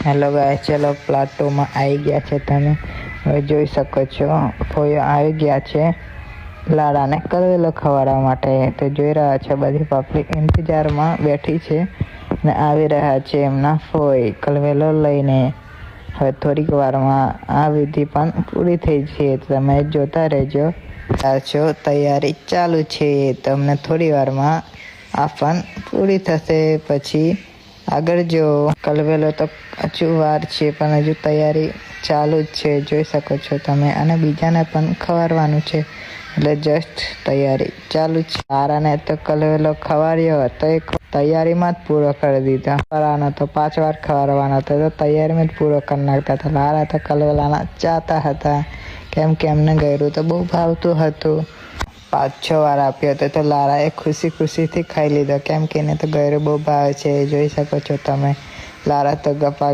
Hello guys, ચલો plot 2 માં આવી ગયા છે. તમે હવે જોઈ શકો છો ફોયો આવી ગયા છે લાડાને કલવેલો ખવડાવવા માટે. તો જોઈ રહ્યા છો બધી પબ્લિક ઇંતજારમાં બેઠી છે ને આવી રહ્યા છે એમના ફોય કલવેલો લઈને. હવે થોડીક વારમાં આ વિધિ પણ પૂરી થઈ છે. તમે જોતા રહેજો. છો તૈયારી ચાલુ છે. તમને થોડી વારમાં આ પણ પૂરી થશે. પછી આગળ જો કલવેલો તો હજુ વાર છે પણ હજુ તૈયારી ચાલુ જ છે, જોઈ શકો છો તમે. અને બીજાને પણ ખવડાવવાનું છે એટલે જસ્ટ તૈયારી ચાલુ છે. લારાને તો કલવેલો ખવડાવ્યો હતો એ તૈયારીમાં જ પૂરો કરી દીધો. લારાને તો 5 વાર ખવડાવવાનો હતો તો તૈયારીમાં જ પૂરો કરી નાખતા હતા. લારા તો કલવેલાના ચાહતા હતા કેમ કે એમને ગળ્યું તો બહુ ભાવતું હતું. 5-6 વાર આપ્યો હતો તો લારાએ ખુશીથી ખાઈ લીધો કેમ કે એને તો ગળ્યું બહુ ભાવે છે. જોઈ શકો છો તમે. લારા તો ગપા